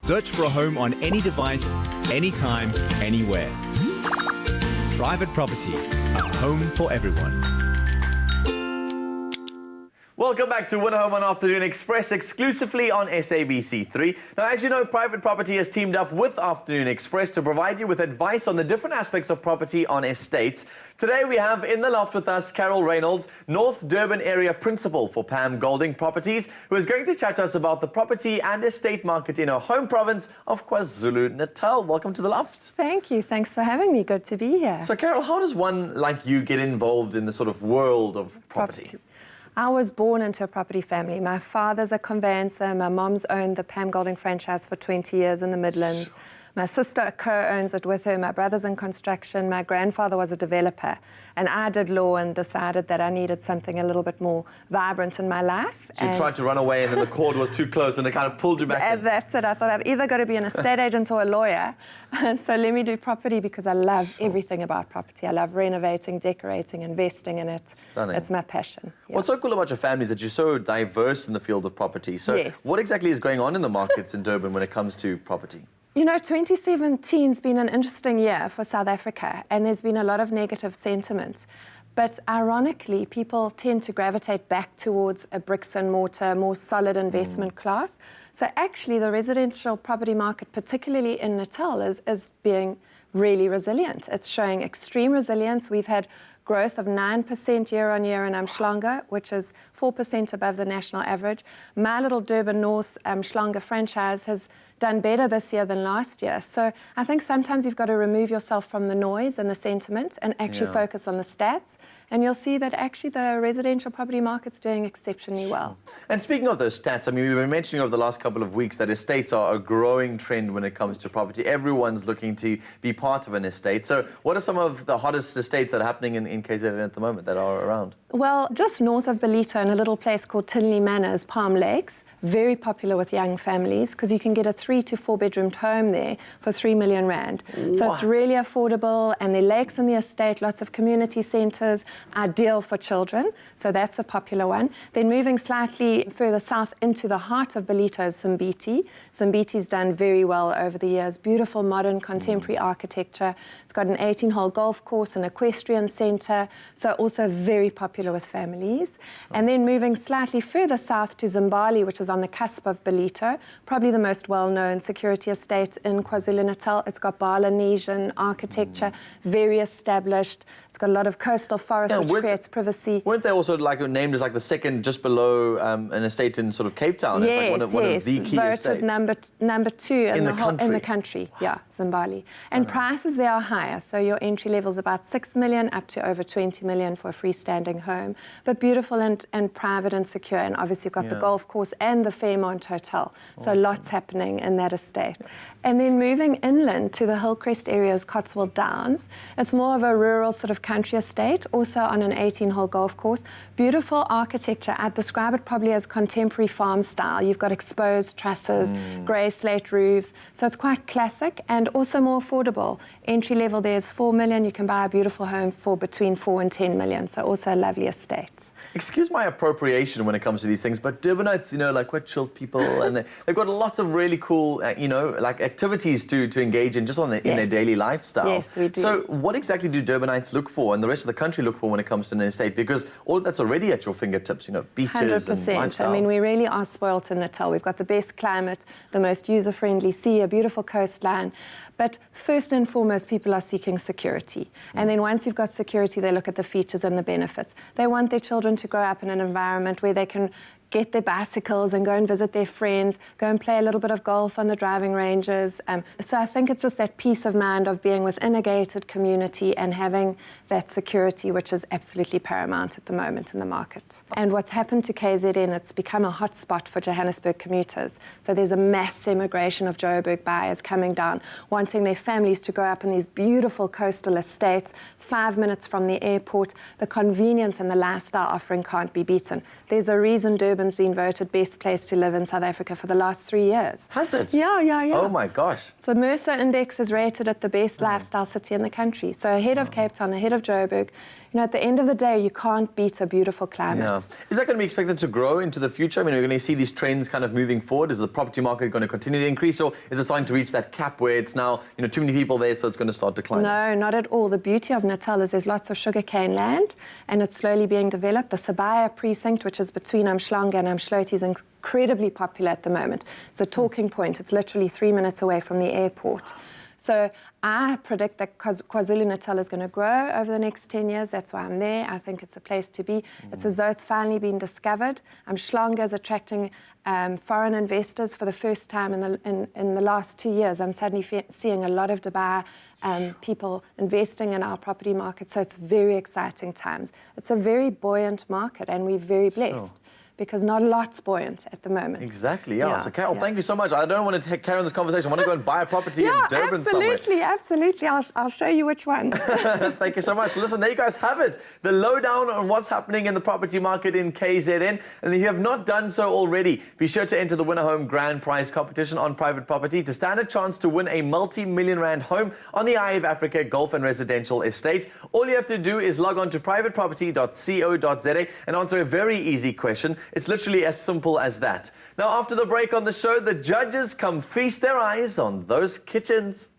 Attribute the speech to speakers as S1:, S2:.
S1: Search for a home on any device, anytime, anywhere. Private property, a home for everyone.
S2: Welcome back to Win a Home on Afternoon Express, exclusively on SABC3. Now, as you know, Private Property has teamed up with Afternoon Express to provide you with advice on the different aspects of property on estates. Today, we have in the loft with us Carol Reynolds, North Durban Area Principal for Pam Golding Properties, who is going to chat to us about the property and estate market in her home province of KwaZulu Natal. Welcome to the loft.
S3: Thank you. Thanks for having me. Good to be here.
S2: So, Carol, how does one like you get involved in the sort of world of property?
S3: I was born into a property family. My father's a conveyancer. My mom's owned the Pam Golding franchise for 20 years in the Midlands. My sister co-owns it with her. My brother's in construction. My grandfather was a developer. And I did law and decided that I needed something a little bit more vibrant in my life.
S2: So you tried to run away and then the cord was too close and it kind of pulled you back in.
S3: That's it. I thought I've either got to be an estate agent or a lawyer. So let me do property because I love everything about property. I love renovating, decorating, investing in it.
S2: Stunning.
S3: It's my passion. Yeah.
S2: What's so cool about your family is that you're so diverse in the field of property. So
S3: Yes.
S2: What exactly is going on in the markets in Durban when it comes to property?
S3: You know, 2017's been an interesting year for South Africa, and there's been a lot of negative sentiment. But ironically, people tend to gravitate back towards a bricks and mortar, more solid investment class. So actually, the residential property market, particularly in Natal, is being really resilient. It's showing extreme resilience. We've had growth of 9% year on year in Umhlanga, which is 4% above the national average. My little Durban North Umhlanga franchise has done better this year than last year. So I think sometimes you've got to remove yourself from the noise and the sentiment and actually focus on the stats. And you'll see that actually the residential property market's doing exceptionally well.
S2: And speaking of those stats, I mean, we've been mentioning over the last couple of weeks that estates are a growing trend when it comes to property. Everyone's looking to be part of an estate. So what are some of the hottest estates that are happening in KZN at the moment that are around?
S3: Well, just north of Belito in a little place called Tinley Manors, Palm Lakes, very popular with young families because you can get a 3 to 4 bedroomed home there for 3 million rand.
S2: What?
S3: So it's really affordable, and there are lakes in the estate, lots of community centres, ideal for children. So that's a popular one. Then moving slightly further south into the heart of Belito is Simbiti. Simbiti's done very well over the years. Beautiful, modern, contemporary architecture. It's got an 18-hole golf course, an equestrian centre, so also very popular with families. And then moving slightly further south to Zimbali, which is on the cusp of Belito, probably the most well-known security estate in KwaZulu Natal. It's got Balinesian architecture, very established. It's got a lot of coastal forest, which creates privacy.
S2: Weren't they also named as the second just below an estate in sort of Cape Town?
S3: Yes,
S2: it's like one of the key
S3: voted
S2: estates.
S3: number 2 in
S2: the
S3: country. Yeah, Zimbali. And prices there are higher. So your entry level is about 6 million up to over 20 million for a freestanding home. But beautiful and private and secure. And obviously you've got the golf course and the Fairmont Hotel. So lots happening in that estate. And then moving inland to the Hillcrest areas, Cotswold Downs, it's more of a rural sort of country estate, also on an 18-hole golf course. Beautiful architecture. I'd describe it probably as contemporary farm style. You've got exposed trusses, grey slate roofs. So it's quite classic and also more affordable. Entry level there's 4 million. You can buy a beautiful home for between 4 and 10 million. So also a lovely estate.
S2: Excuse my appropriation when it comes to these things, but Durbanites, we're chilled people, and they've got lots of really cool, activities to engage in just in their daily lifestyle.
S3: Yes, we do.
S2: So what exactly do Durbanites look for and the rest of the country look for when it comes to an estate? Because all of that's already at your fingertips, beaches
S3: 100%.
S2: and lifestyle.
S3: I mean, we really are spoilt in Natal. We've got the best climate, the most user-friendly sea, a beautiful coastline. But first and foremost, people are seeking security. And then once you've got security, they look at the features and the benefits. They want their children to grow up in an environment where they can get their bicycles and go and visit their friends, go and play a little bit of golf on the driving ranges. So I think it's just that peace of mind of being within a gated community and having that security, which is absolutely paramount at the moment in the market. And what's happened to KZN, it's become a hotspot for Johannesburg commuters. So there's a mass immigration of Joburg buyers coming down, wanting their families to grow up in these beautiful coastal estates, 5 minutes from the airport. The convenience and the lifestyle offering can't be beaten. There's a reason Durban Durban's been voted best place to live in South Africa for the last 3 years.
S2: Has it?
S3: Yeah.
S2: Oh my gosh.
S3: The Mercer Index is rated at the best lifestyle city in the country. So ahead of Cape Town, ahead of Joburg. You know, at the end of the day, you can't beat a beautiful climate.
S2: Yeah. Is that going to be expected to grow into the future? I mean, are we going to see these trends kind of moving forward? Is the property market going to continue to increase, or is it starting to reach that cap where it's now, too many people there, so it's going to start declining?
S3: No, not at all. The beauty of Natal is there's lots of sugarcane land, and it's slowly being developed. The Sabaya precinct, which is between Umhlanga and Umhloti, is incredibly popular at the moment. It's a talking point. It's literally 3 minutes away from the airport. So I predict that KwaZulu Natal is going to grow over the next 10 years. That's why I'm there. I think it's a place to be. It's as though it's finally been discovered. Umhlanga is attracting foreign investors for the first time in the last 2 years. I'm suddenly seeing a lot of Dubai people investing in our property market. So it's very exciting times. It's a very buoyant market, and we're very blessed.
S2: Sure.
S3: Because not a lot's buoyant at the moment.
S2: Exactly, yeah. So, Carol, thank you so much. I don't want to carry on this conversation. I want to go and buy a property in Durban somewhere.
S3: Absolutely. I'll show you which one.
S2: Thank you so much. Listen, there you guys have it. The lowdown on what's happening in the property market in KZN. And if you have not done so already, be sure to enter the Winner Home Grand Prize competition on private property to stand a chance to win a multi-million rand home on the Eye of Africa Golf and Residential Estate. All you have to do is log on to privateproperty.co.za and answer a very easy question. It's literally as simple as that. Now, after the break on the show, the judges come feast their eyes on those kitchens.